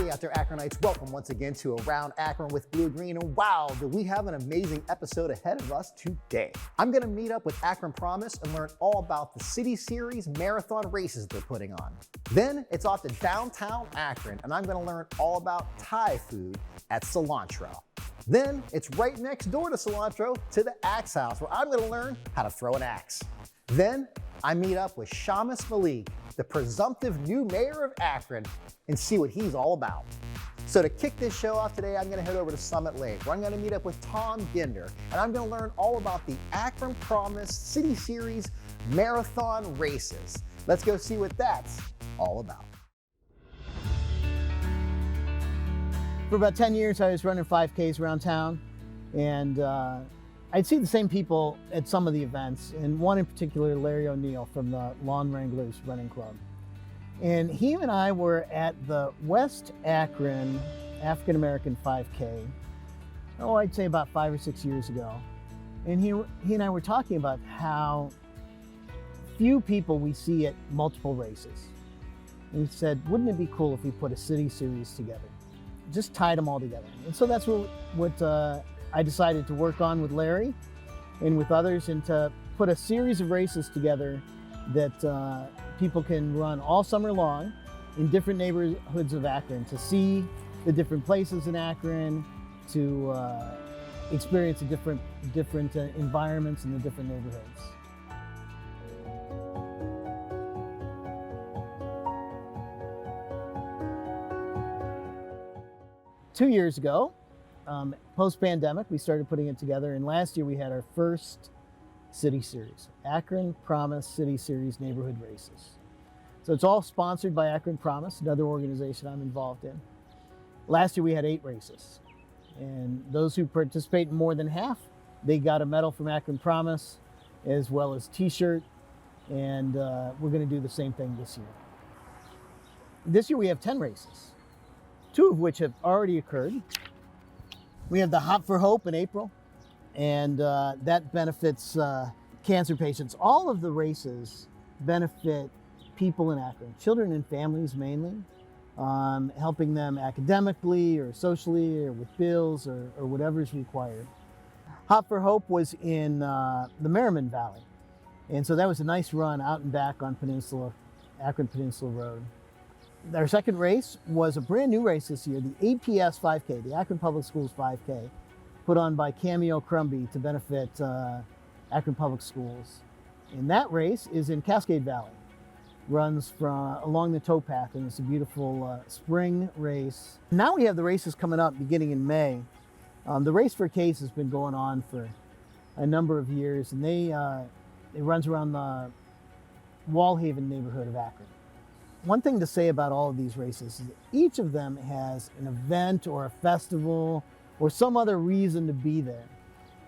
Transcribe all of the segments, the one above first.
Hey out there, Akronites, welcome once again to Around Akron with Blue Green, and wow, do we have an amazing episode ahead of us today. I'm gonna meet up with Akron Promise and learn all about the City Series marathon races they're putting on. Then it's off to downtown Akron, and I'm gonna learn all about Thai food at Cilantro. Then it's right next door to Cilantro to the Ax House, where I'm gonna learn how to throw an axe. Then I meet up with Malik, the presumptive new mayor of Akron, and see what he's all about. So to kick this show off today, I'm gonna head over to Summit Lake, where I'm gonna meet up with Tom Ginder, and I'm gonna learn all about the Akron Promise City Series marathon races. Let's go see what that's all about. For about 10 years, I was running 5Ks around town, and I'd see the same people at some of the events, and one in particular, Larry O'Neill from the Lawn Wranglers Running Club. And he and I were at the West Akron African American 5K, I'd say about 5 or 6 years ago. And he and I were talking about how few people we see at multiple races. And he said, wouldn't it be cool if we put a city series together? Just tied them all together. And so that's what I decided to work on with Larry and with others, and to put a series of races together that people can run all summer long in different neighborhoods of Akron, to see the different places in Akron, to experience the different environments in the different neighborhoods. Two years ago, post-pandemic, we started putting it together, and last year we had our first City Series, Akron Promise City Series Neighborhood Races. So it's all sponsored by Akron Promise, another organization I'm involved in. Last year we had 8 races, and those who participate in more than half, they got a medal from Akron Promise, as well as t-shirt, and we're gonna do the same thing this year. This year we have 10 races, 2 of which have already occurred. We have the Hop for Hope in April, and that benefits cancer patients. All of the races benefit people in Akron, children and families mainly, helping them academically or socially or with bills or whatever is required. Hop for Hope was in the Merriman Valley, and so that was a nice run out and back on Akron Peninsula Road. Our second race was a brand new race this year, the APS 5K, the Akron Public Schools 5K, put on by Cameo Crumby to benefit Akron Public Schools. And that race is in Cascade Valley, runs along the towpath, and it's a beautiful spring race. Now we have the races coming up beginning in May. The Race for Case has been going on for a number of years, and it runs around the Wallhaven neighborhood of Akron. One thing to say about all of these races is that each of them has an event or a festival or some other reason to be there.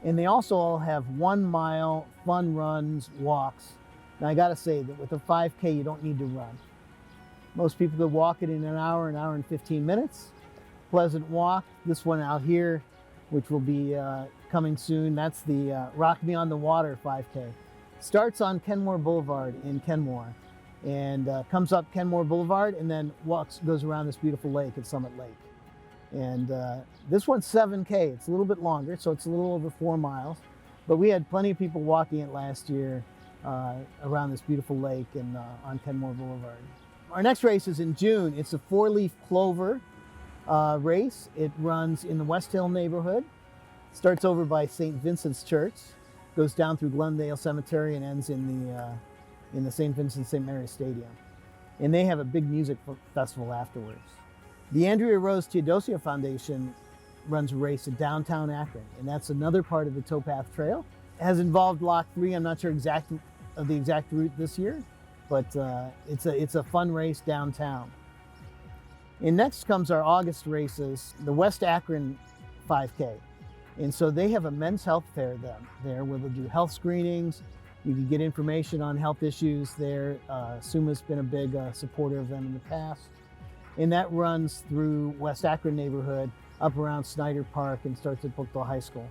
And they also all have 1 mile fun runs, walks. Now I gotta say that with a 5K, you don't need to run. Most people could walk it in an hour and 15 minutes. Pleasant walk. This one out here, which will be coming soon, that's the Rock Me on the Water 5K. Starts on Kenmore Boulevard in Kenmore, and comes up Kenmore Boulevard and then goes around this beautiful lake at Summit Lake. And this one's 7K, it's a little bit longer, so it's a little over 4 miles. But we had plenty of people walking it last year around this beautiful lake and on Kenmore Boulevard. Our next race is in June. It's a 4-leaf clover race. It runs in the West Hill neighborhood. Starts over by St. Vincent's Church, goes down through Glendale Cemetery and ends in the St. Vincent St. Mary's Stadium. And they have a big music festival afterwards. The Andrea Rose Teodosia Foundation runs a race in downtown Akron, and that's another part of the Towpath Trail. It has involved Lock 3. I'm not sure of the exact route this year, but it's a fun race downtown. And next comes our August races, the West Akron 5K. And so they have a men's health fair there where they'll do health screenings. You can get information on health issues there. SUMA's been a big supporter of them in the past. And that runs through West Akron neighborhood, up around Snyder Park, and starts at Brookville High School.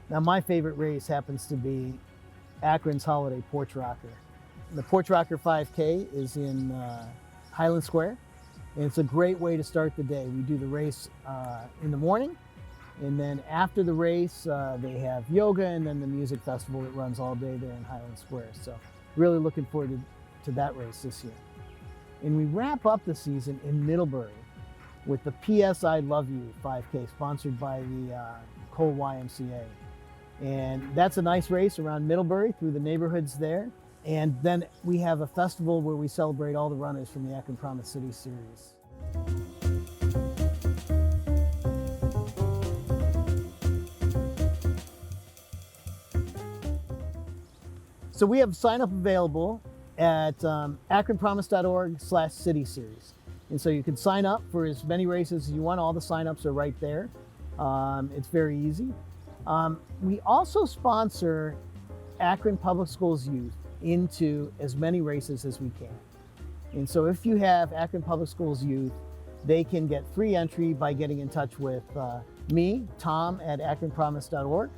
Now my favorite race happens to be Akron's Holiday Porch Rocker. The Porch Rocker 5K is in Highland Square, And it's a great way to start the day. We do the race in the morning, and then after the race, they have yoga and then the music festival that runs all day there in Highland Square. So really looking forward to that race this year. And we wrap up the season in Middlebury with the PS I Love You 5K, sponsored by the Cole YMCA. And that's a nice race around Middlebury through the neighborhoods there. And then we have a festival where we celebrate all the runners from the Akron Promise City Series. So we have sign up available at akronpromise.org/city series. And so you can sign up for as many races as you want. All the signups are right there. It's very easy. We also sponsor Akron Public Schools youth into as many races as we can. And so if you have Akron Public Schools youth, they can get free entry by getting in touch with me, Tom, at akronpromise.org,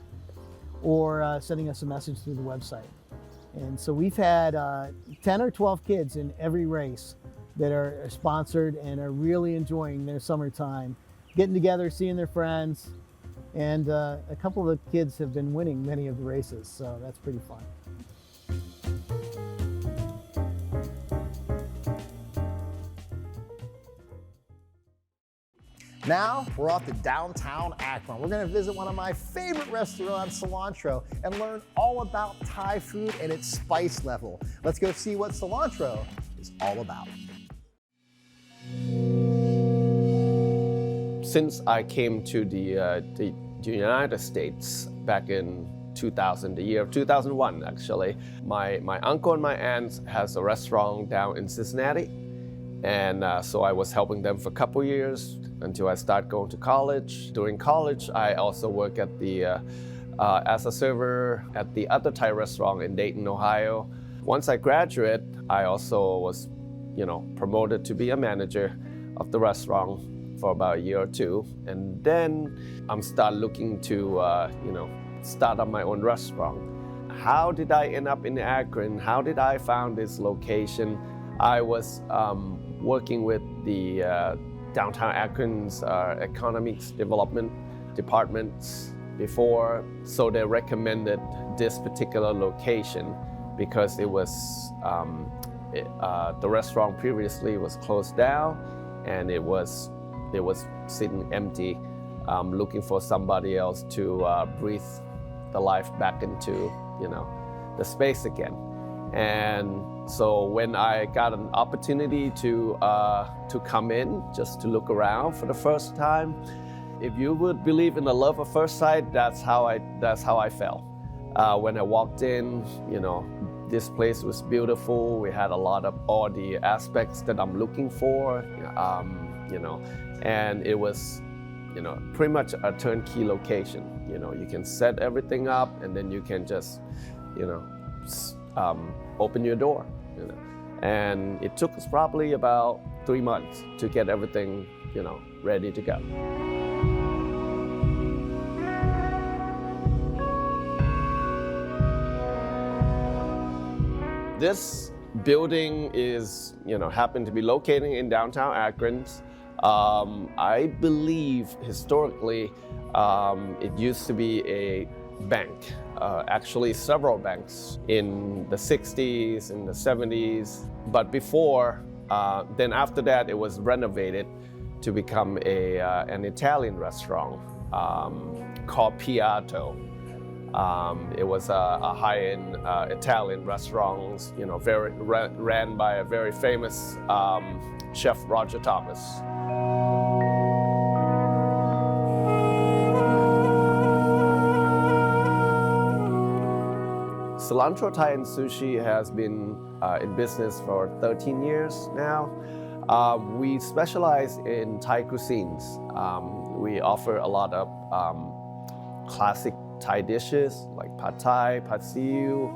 or sending us a message through the website. And so we've had 10 or 12 kids in every race that are sponsored and are really enjoying their summertime, getting together, seeing their friends, and a couple of the kids have been winning many of the races, so that's pretty fun. Now we're off to downtown Akron. We're gonna visit one of my favorite restaurants, Cilantro, and learn all about Thai food and its spice level. Let's go see what Cilantro is all about. Since I came to the United States back in 2000, the year of 2001 actually, my uncle and my aunt has a restaurant down in Cincinnati, and so I was helping them for a couple years until I started going to college. During college, I also worked at as a server at the other Thai restaurant in Dayton, Ohio. Once I graduated, I also was, promoted to be a manager of the restaurant for about a year or two, and then I'm start looking to, start up my own restaurant. How did I end up in Akron? How did I found this location? I was working with the downtown Akron's economics development departments before, so they recommended this particular location because it was the restaurant previously was closed down, and it was sitting empty, looking for somebody else to breathe the life back into the space again. And so when I got an opportunity to come in just to look around for the first time, if you would believe in the love at first sight, that's how I felt. When I walked in, this place was beautiful. We had a lot of all the aspects that I'm looking for, and it was, pretty much a turnkey location. You can set everything up, and then you can just, open your door. And it took us probably about 3 months to get everything, ready to go. This building is, happened to be located in downtown Akron. I believe historically it used to be a bank, actually several banks in the 60s, in the 70s. But before, then after that, it was renovated to become an Italian restaurant called Piatto. It was a high-end Italian restaurant, ran by a very famous chef, Roger Thomas. Cilantro Thai and Sushi has been in business for 13 years now. We specialize in Thai cuisines. We offer a lot of classic Thai dishes like pad Thai, pad siu,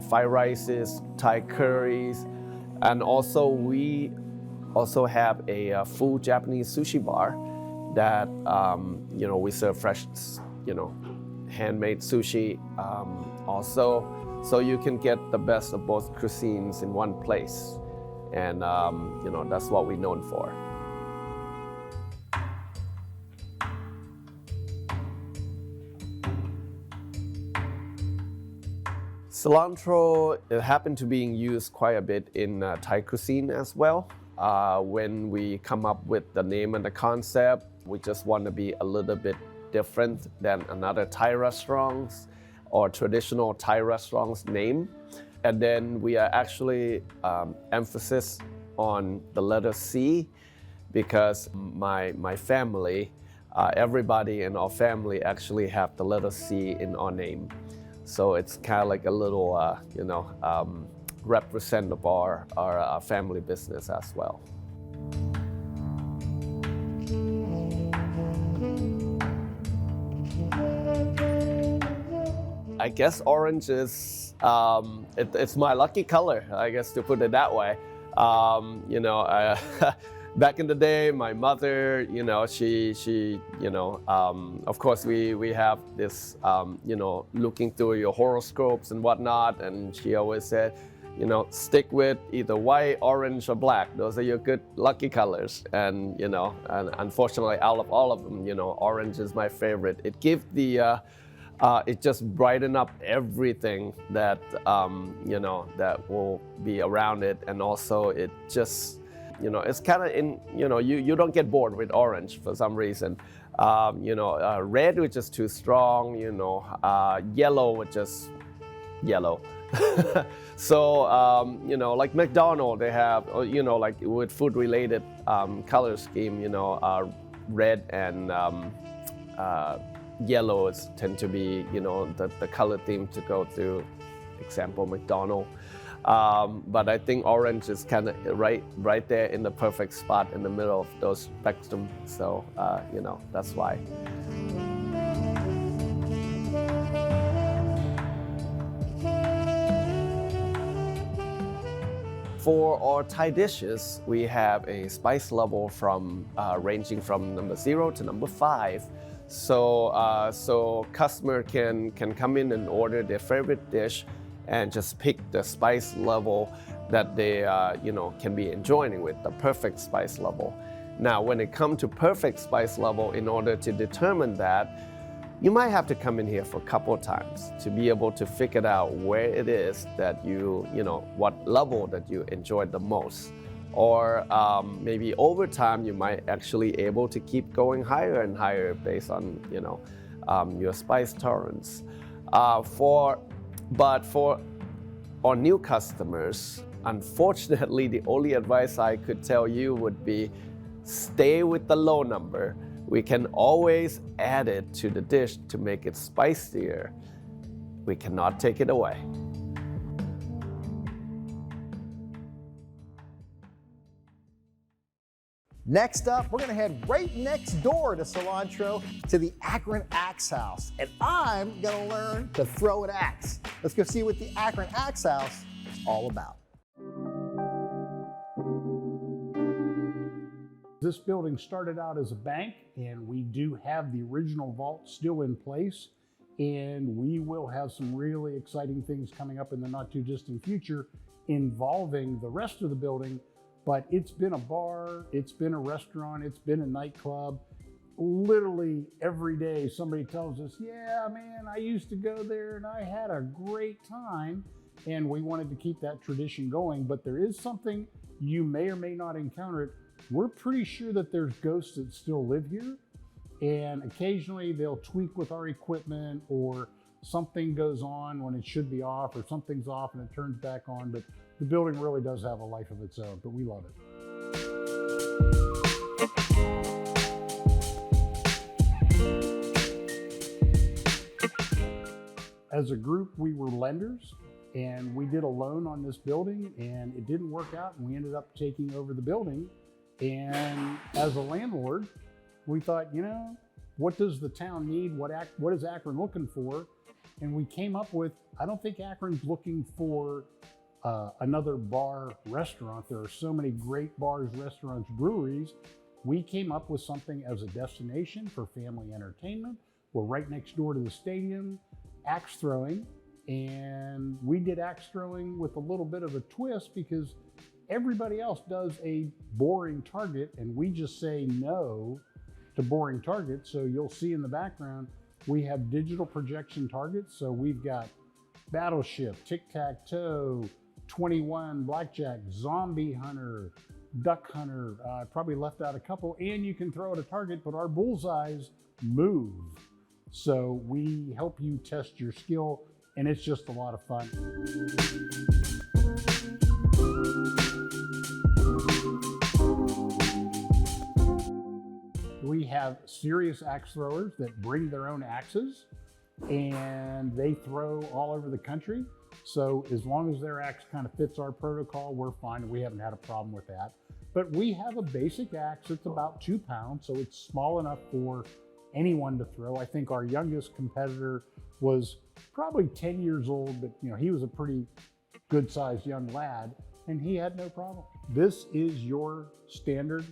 fried rices, Thai curries, and also we also have a full Japanese sushi bar that we serve fresh, handmade sushi also, so you can get the best of both cuisines in one place. and that's what we're known for. Cilantro, it happened to being used quite a bit in Thai cuisine as well. When we come up with the name and the concept, we just want to be a little bit different than another Thai restaurants or traditional Thai restaurants name. And then we are actually emphasis on the letter C, because my family, everybody in our family actually have the letter C in our name. So it's kind of like a little, represent of our family business as well. I guess orange is, it's my lucky color, I guess, to put it that way. Back in the day, my mother, of course we have this, looking through your horoscopes and whatnot, and she always said, stick with either white, orange, or black. Those are your good lucky colors. And, and unfortunately, out of all of them, orange is my favorite. It gives the, it just brighten up everything that, that will be around it. And also it just, it's kind of in, you don't get bored with orange for some reason. Red, which is too strong, yellow, which is yellow. So, like McDonald's, they have, like with food related color scheme, red and yellows tend to be, the color theme to go to, example, McDonald's. But I think orange is kind of right there in the perfect spot in the middle of those spectrum. So, that's why. For our Thai dishes, we have a spice level from ranging from number 0 to number 5. So customer can come in and order their favorite dish and just pick the spice level that they can be enjoying with, the perfect spice level. Now, when it comes to perfect spice level, in order to determine that, you might have to come in here for a couple of times to be able to figure out where it is that what level that you enjoy the most. Or maybe over time, you might actually able to keep going higher and higher based on, your spice tolerance. But for our new customers, unfortunately, the only advice I could tell you would be stay with the low number. We can always add it to the dish to make it spicier. We cannot take it away. Next up, we're gonna head right next door to Cilantro to the Akron Ax House, and I'm gonna learn to throw an axe. Let's go see what the Akron Ax House is all about. This building started out as a bank, and we do have the original vault still in place, and we will have some really exciting things coming up in the not too distant future involving the rest of the building. But it's been a bar, it's been a restaurant, it's been a nightclub. Literally every day somebody tells us, yeah, man, I used to go there and I had a great time. And we wanted to keep that tradition going, but there is something you may or may not encounter it. We're pretty sure that there's ghosts that still live here. And occasionally they'll tweak with our equipment, or something goes on when it should be off, or something's off and it turns back on. But the building really does have a life of its own, but we love it. As a group, we were lenders, and we did a loan on this building, and it didn't work out, and we ended up taking over the building. And as a landlord, we thought, what does the town need? What is Akron looking for? And we came up with, I don't think Akron's looking for another bar restaurant. There are so many great bars, restaurants, breweries. We came up with something as a destination for family entertainment. We're right next door to the stadium, axe throwing. And we did axe throwing with a little bit of a twist, because everybody else does a boring target, and we just say no to boring targets. So you'll see in the background, we have digital projection targets. So we've got Battleship, Tic-Tac-Toe, 21, Blackjack, Zombie Hunter, Duck Hunter. I probably left out a couple, and you can throw at a target, but our bullseyes move. So we help you test your skill, and it's just a lot of fun. We have serious axe throwers that bring their own axes, and they throw all over the country. So as long as their axe kind of fits our protocol, we're fine. We haven't had a problem with that. But we have a basic axe that's about 2 pounds, so it's small enough for anyone to throw. I think our youngest competitor was probably 10 years old, but he was a pretty good sized young lad, and he had no problem. This is your standard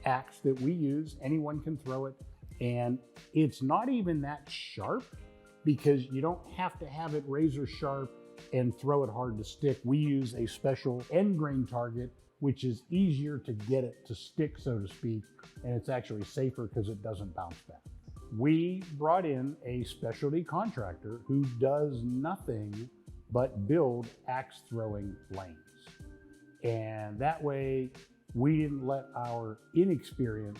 axe that we use. Anyone can throw it, and it's not even that sharp because you don't have to have it razor sharp and throw it hard to stick. We use a special end grain target, which is easier to get it to stick, so to speak, and it's actually safer because it doesn't bounce back. We brought in a specialty contractor who does nothing but build axe throwing lanes. And that way, we didn't let our inexperience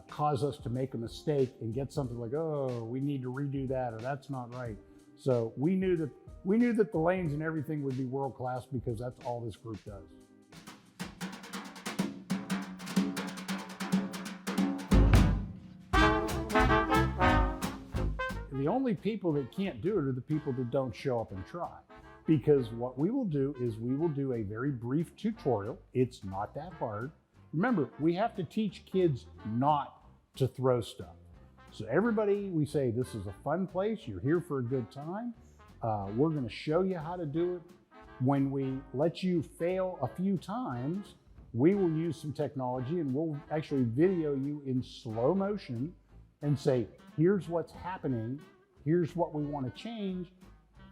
cause us to make a mistake and get something like, oh, we need to redo that, or that's not right. So we knew that the lanes and everything would be world class because that's all this group does. The only people that can't do it are the people that don't show up and try. Because what we will do is we will do a very brief tutorial. It's not that hard. Remember, we have to teach kids not to throw stuff. So everybody, we say, this is a fun place. You're here for a good time. We're gonna show you how to do it. When we let you fail a few times, we will use some technology and we'll actually video you in slow motion and say, here's what's happening. Here's what we want to change.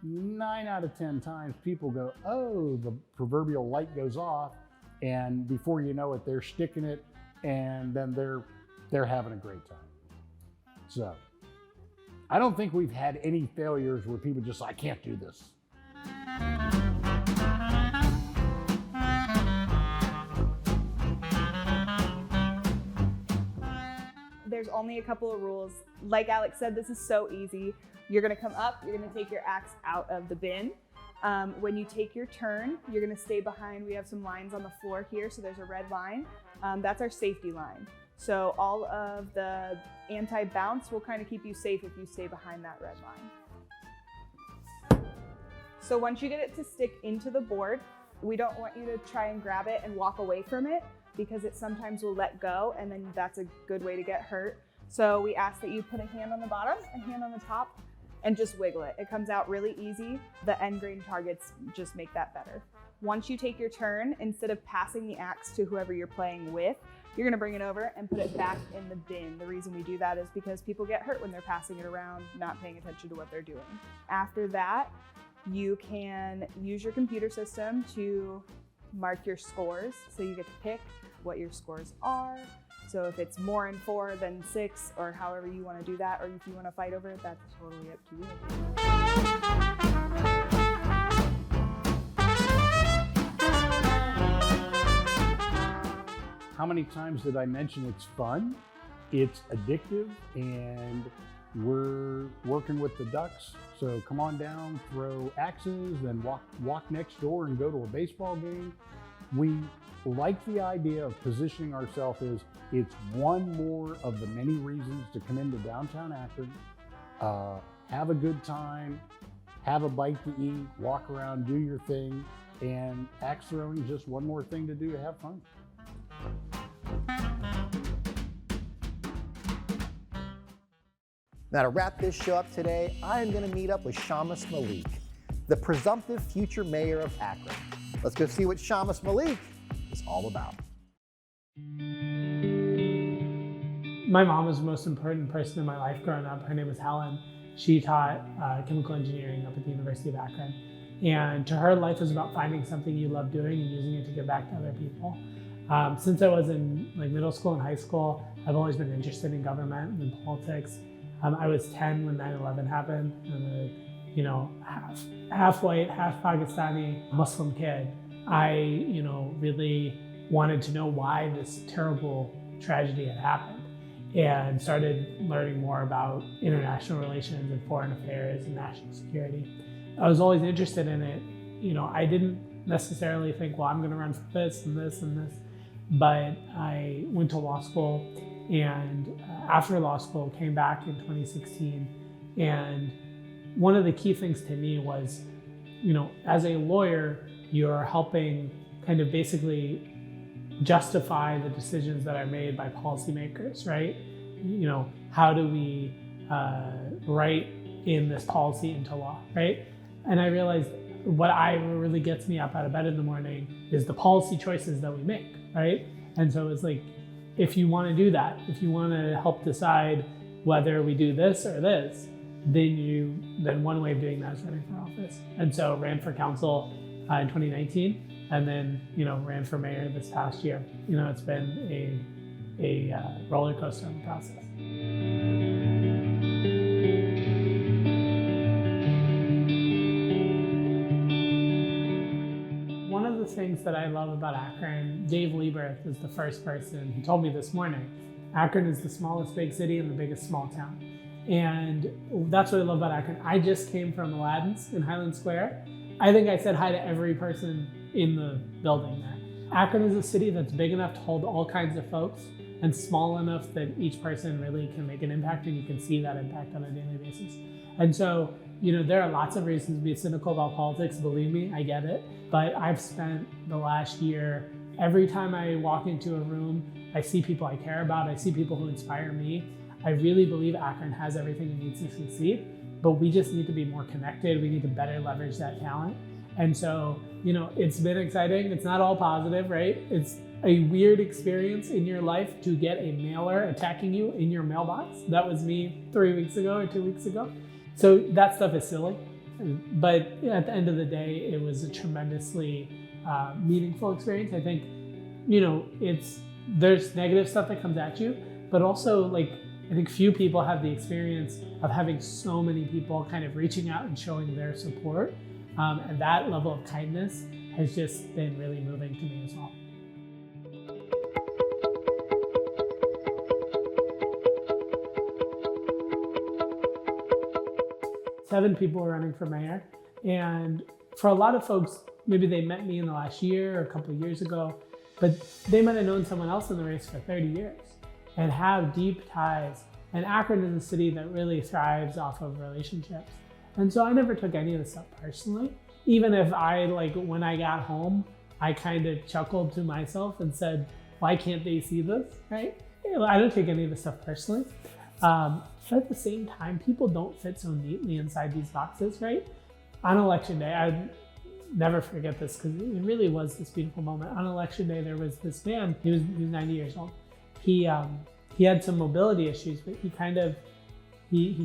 9 out of 10 times people go, oh, the proverbial light goes off, and before you know it, they're sticking it, and then they're having a great time. So I don't think we've had any failures where people just, I can't do this. There's only a couple of rules. Like Alex said, this is so easy. You're gonna come up, you're gonna take your axe out of the bin. When you take your turn, you're gonna stay behind. We have some lines on the floor here, so there's a red line. That's our safety line. So all of the anti-bounce will kind of keep you safe if you stay behind that red line. So once you get it to stick into the board, we don't want you to try and grab it and walk away from it because it sometimes will let go, and then that's a good way to get hurt. So we ask that you put a hand on the bottom, a hand on the top, and just wiggle it. It comes out really easy. The end grain targets just make that better. Once you take your turn, instead of passing the axe to whoever you're playing with, you're gonna bring it over and put it back in the bin. The reason we do that is because people get hurt when they're passing it around, not paying attention to what they're doing. After that, you can use your computer system to mark your scores. So you get to pick what your scores are. So if it's more in 4 than 6, or however you want to do that, or if you want to fight over it, that's totally up to you. How many times did I mention it's fun? It's addictive, and we're working with the Ducks. So come on down, throw axes, then walk next door and go to a baseball game. We like the idea of positioning ourselves as it's one more of the many reasons to come into downtown Akron, have a good time, have a bite to eat, walk around, do your thing, and axe throwing is just one more thing to do to have fun. Now to wrap this show up today, I am gonna meet up with Malik, the presumptive future mayor of Akron. Let's go see what Malik is all about. My mom was the most important person in my life growing up. Her name was Helen. She taught chemical engineering up at the University of Akron. And to her, life is about finding something you love doing and using it to give back to other people. Since I was in middle school and high school, I've always been interested in government and politics. I was 10 when 9/11 happened. I'm a half white, half Pakistani Muslim kid. I really wanted to know why this terrible tragedy had happened, and started learning more about international relations and foreign affairs and national security. I was always interested in it. I didn't necessarily think, well, I'm going to run for this and this and this, but I went to law school, and after law school came back in 2016. And one of the key things to me was, as a lawyer, you're helping kind of basically justify the decisions that are made by policymakers, right? How do we write in this policy into law, right? And I realized what really gets me up out of bed in the morning is the policy choices that we make, right? And so it's like, if you want to do that, if you want to help decide whether we do this or this, then one way of doing that is running for office. And so ran for council in 2019, and then ran for mayor this past year. It's been a roller coaster of a process. One of the things that I love about Akron, Dave Lieberth is the first person, he told me this morning, Akron is the smallest big city and the biggest small town. And that's what I love about Akron. I just came from Aladdin's in Highland Square. I think I said hi to every person in the building there. Akron is a city that's big enough to hold all kinds of folks and small enough that each person really can make an impact, and you can see that impact on a daily basis. And so, there are lots of reasons to be cynical about politics, believe me, I get it. But I've spent the last year, every time I walk into a room, I see people I care about, I see people who inspire me. I really believe Akron has everything it needs to succeed, but we just need to be more connected. We need to better leverage that talent. And so, it's been exciting. It's not all positive, right? It's a weird experience in your life to get a mailer attacking you in your mailbox. That was me 3 weeks ago or 2 weeks ago. So that stuff is silly. But at the end of the day, it was a tremendously meaningful experience. I think, there's negative stuff that comes at you, but also I think few people have the experience of having so many people kind of reaching out and showing their support. And that level of kindness has just been really moving to me as well. Seven people are running for mayor. And for a lot of folks, maybe they met me in the last year or a couple of years ago, but they might have known someone else in the race for 30 years and have deep ties. And Akron is a city that really thrives off of relationships. And so I never took any of this stuff personally. Even if when I got home, I kind of chuckled to myself and said, why can't they see this, right? I don't take any of this stuff personally. But at the same time, people don't fit so neatly inside these boxes, right? On election day, I never forget this because it really was this beautiful moment. On election day, there was this man, he was 90 years old. He had some mobility issues, but he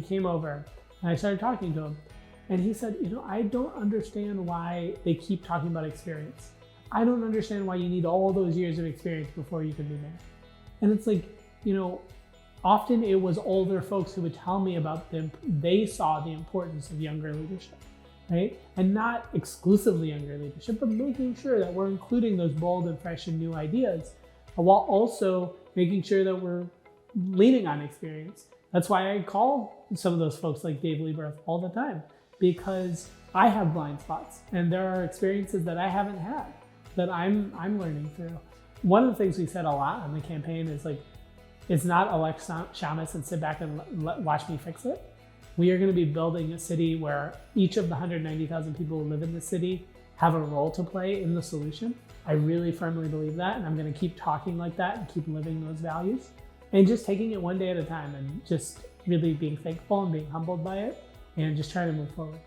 came over and I started talking to him. And he said, I don't understand why they keep talking about experience. I don't understand why you need all those years of experience before you can be mayor. And it's often it was older folks who would tell me about they saw the importance of younger leadership, right? And not exclusively younger leadership, but making sure that we're including those bold and fresh and new ideas, while also making sure that we're leaning on experience. That's why I call some of those folks like Dave Lieberth all the time, because I have blind spots and there are experiences that I haven't had that I'm learning through. One of the things we said a lot on the campaign is it's not elect Shamus and sit back and watch me fix it. We are going to be building a city where each of the 190,000 people who live in the city have a role to play in the solution. I really firmly believe that, and I'm going to keep talking like that and keep living those values and just taking it one day at a time and just really being thankful and being humbled by it and just trying to move forward.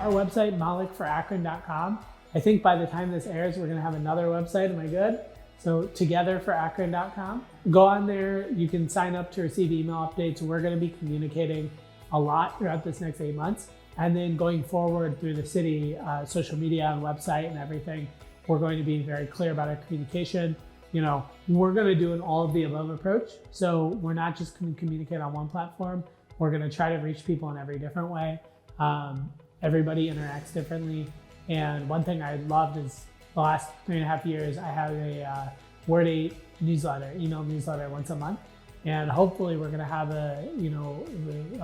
Our website, malikforakron.com. I think by the time this airs, we're going to have another website. Am I good? So togetherforakron.com. Go on there. You can sign up to receive email updates. We're going to be communicating a lot throughout this next 8 months. And then going forward through the city, social media and website and everything, we're going to be very clear about our communication. You know, we're going to do an all of the above approach. So we're not just going to communicate on one platform. We're going to try to reach people in every different way. Everybody interacts differently. And one thing I loved is the last 3.5 years, I have a Word 8 newsletter, email newsletter once a month. And hopefully we're going to have a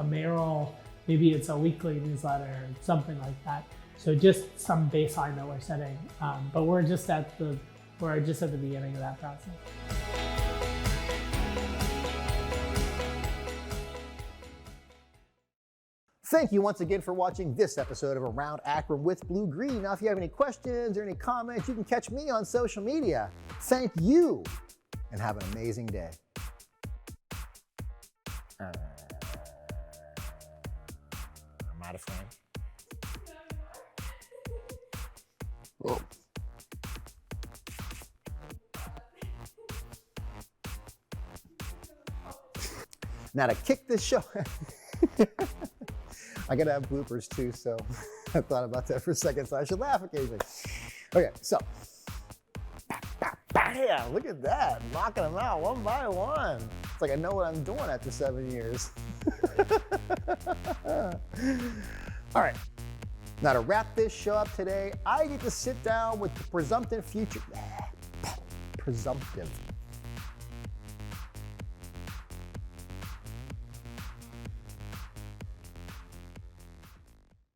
mayoral, maybe it's a weekly newsletter or something like that. So just some baseline that we're setting. But we're just at the beginning of that process. Thank you once again for watching this episode of Around Akron with Blue Green. Now, if you have any questions or any comments, you can catch me on social media. Thank you, and have an amazing day. I'm out of frame. Oh. Now to kick this show, I gotta have bloopers too, so I thought about that for a second, so I should laugh occasionally. Okay, so, bam, look at that, knocking them out one by one. It's like I know what I'm doing after 7 years. All right, now to wrap this show up today, I get to sit down with the presumptive